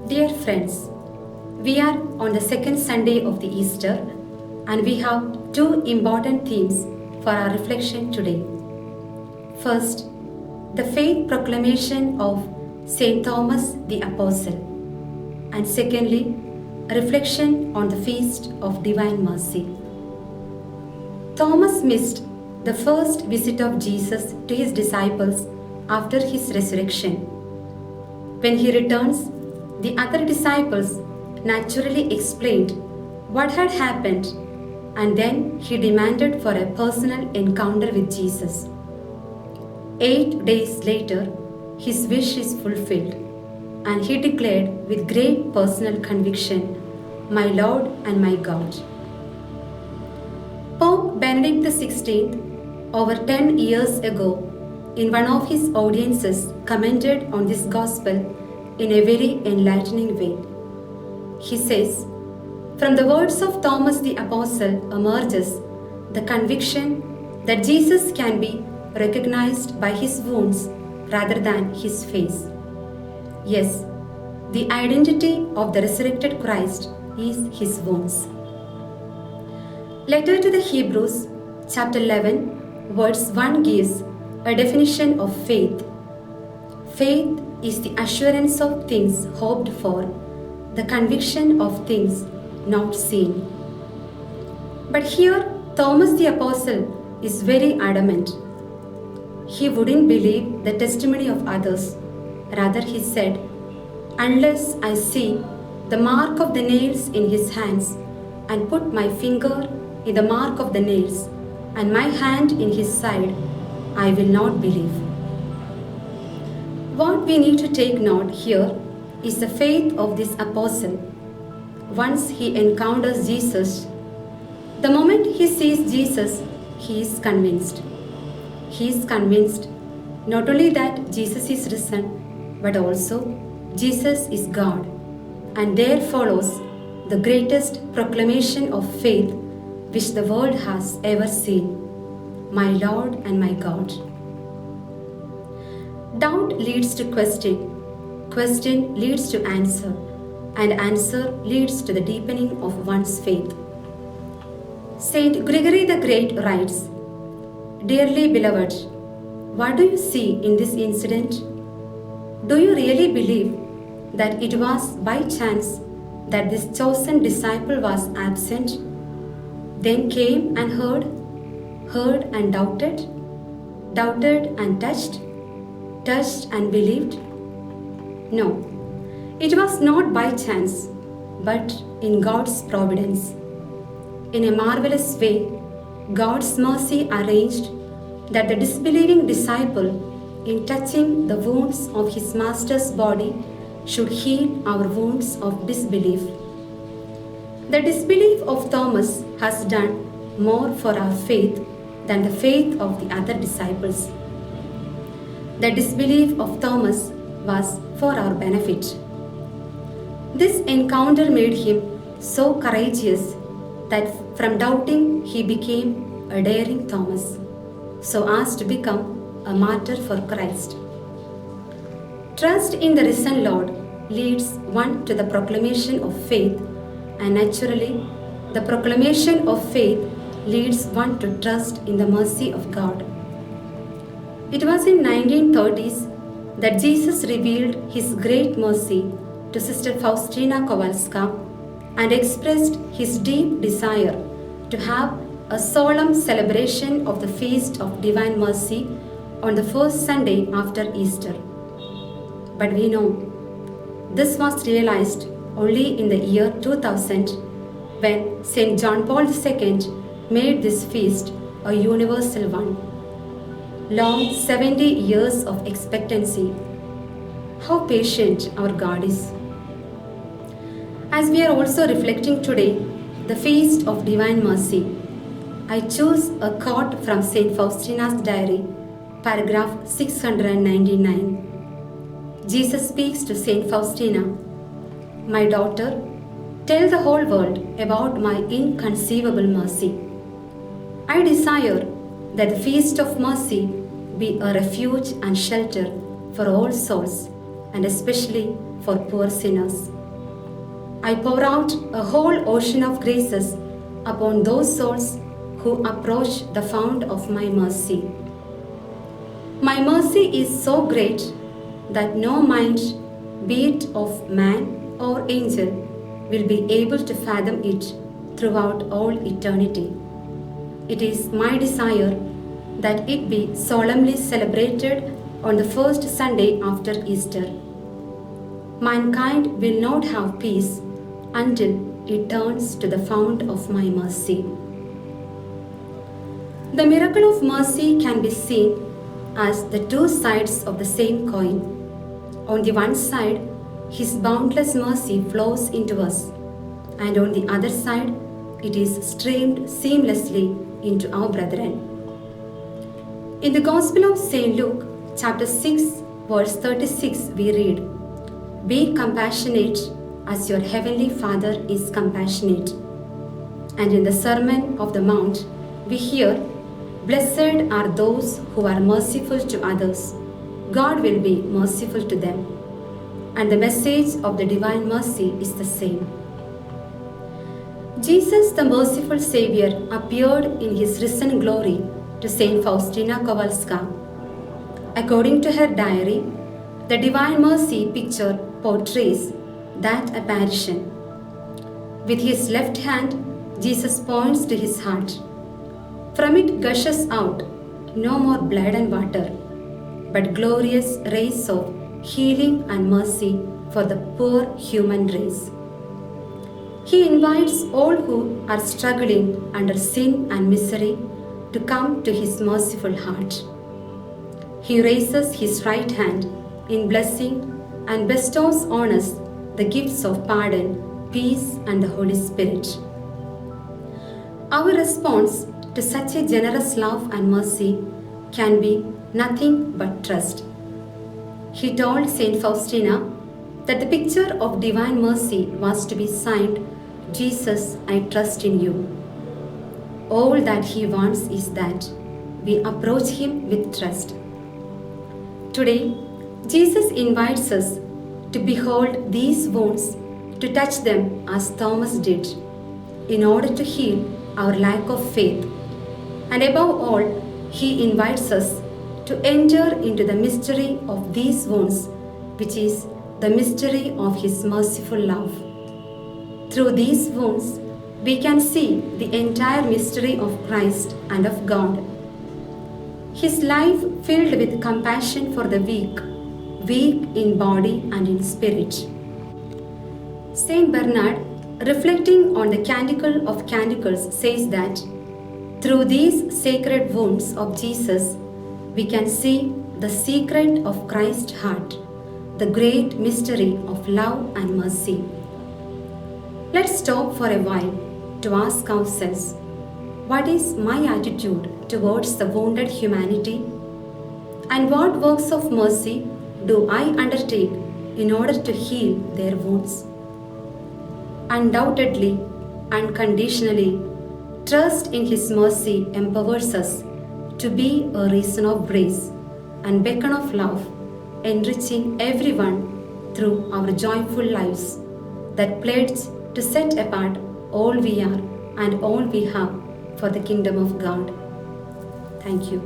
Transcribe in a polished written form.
Dear friends, we are on the second Sunday of the Easter and we have two important themes for our reflection today. First, the faith proclamation of Saint Thomas the Apostle, and secondly, a reflection on the feast of Divine Mercy. Thomas missed the first visit of Jesus to his disciples after his resurrection. When he returns, the other disciples naturally explained what had happened, and then he demanded for a personal encounter with Jesus. 8 days later, his wish is fulfilled, and he declared with great personal conviction, "My Lord and my God." Pope Benedict XVI, over 10 years ago, in one of his audiences, commented on this gospel in a very enlightening way. He says, "From the words of Thomas the Apostle emerges the conviction that Jesus can be recognized by his wounds rather than his face. Yes, the identity of the resurrected Christ is his wounds." Letter to the Hebrews, chapter 11, verse 1 gives a definition of faith. Faith is the assurance of things hoped for, the conviction of things not seen. But here, Thomas the Apostle is very adamant. He wouldn't believe the testimony of others. Rather, he said, "Unless I see the mark of the nails in his hands, and put my finger in the mark of the nails, and my hand in his side, I will not believe." What we need to take note here is the faith of this apostle. Once he encounters Jesus, the moment he sees Jesus, he is convinced. He is convinced not only that Jesus is risen, but also Jesus is God. And there follows the greatest proclamation of faith which the world has ever seen, "My Lord and my God." Doubt leads to question, question leads to answer, and answer leads to the deepening of one's faith. Saint Gregory the Great writes, "Dearly beloved, what do you see in this incident? Do you really believe that it was by chance that this chosen disciple was absent, then came and heard and doubted, doubted and touched and believed? No, it was not by chance, but in God's providence. In a marvelous way, God's mercy arranged that the disbelieving disciple, in touching the wounds of his master's body, should heal our wounds of disbelief. The disbelief of Thomas has done more for our faith than the faith of the other disciples. The disbelief of Thomas was for our benefit. This encounter made him so courageous that from doubting he became a daring Thomas, so as to become a martyr for Christ. Trust in the risen Lord leads one to the proclamation of faith, and naturally, the proclamation of faith leads one to trust in the mercy of God. It was in 1930s that Jesus revealed his great mercy to Sister Faustina Kowalska and expressed his deep desire to have a solemn celebration of the Feast of Divine Mercy on the first Sunday after Easter. But we know this was realized only in the year 2000 when St. John Paul II made this feast a universal one. Long 70 years of expectancy. How patient our God is. As we are also reflecting today, the Feast of Divine Mercy, I choose a quote from St. Faustina's diary, paragraph 699. Jesus speaks to St. Faustina, "My daughter, tell the whole world about my inconceivable mercy. I desire that the Feast of Mercy be a refuge and shelter for all souls, and especially for poor sinners. I pour out a whole ocean of graces upon those souls who approach the fount of my mercy. My mercy is so great that no mind, be it of man or angel, will be able to fathom it throughout all eternity. It is my desire that it be solemnly celebrated on the first Sunday after Easter. Mankind will not have peace until it turns to the fount of my mercy. The miracle of mercy can be seen as the two sides of the same coin. On the one side, His boundless mercy flows into us, and on the other side, it is streamed seamlessly into our brethren. In the Gospel of St. Luke, chapter 6, verse 36, we read, "Be compassionate as your heavenly Father is compassionate." And in the Sermon of the Mount, we hear, "Blessed are those who are merciful to others. God will be merciful to them." And the message of the divine mercy is the same. Jesus, the merciful Savior, appeared in His risen glory to Saint Faustina Kowalska. According to her diary, the Divine Mercy picture portrays that apparition. With His left hand, Jesus points to His heart. From it gushes out no more blood and water, but glorious rays of healing and mercy for the poor human race. He invites all who are struggling under sin and misery to come to His merciful heart. He raises His right hand in blessing and bestows on us the gifts of pardon, peace, and the Holy Spirit. Our response to such a generous love and mercy can be nothing but trust. He told Saint Faustina that the picture of divine mercy was to be signed, "Jesus, I trust in you." All that He wants is that we approach Him with trust. Today, Jesus invites us to behold these wounds, to touch them as Thomas did, in order to heal our lack of faith. And above all, He invites us to enter into the mystery of these wounds, which is the mystery of His merciful love. Through these wounds, we can see the entire mystery of Christ and of God. His life filled with compassion for the weak in body and in spirit. Saint Bernard, reflecting on the Canticle of Canticles, says that through these sacred wounds of Jesus, we can see the secret of Christ's heart, the great mystery of love and mercy. Let's stop for a while to ask ourselves, what is my attitude towards the wounded humanity? And what works of mercy do I undertake in order to heal their wounds? Undoubtedly, unconditionally, trust in His mercy empowers us to be a reason of grace and beacon of love, enriching everyone through our joyful lives that pledge to set apart all we are and all we have for the kingdom of God. Thank you.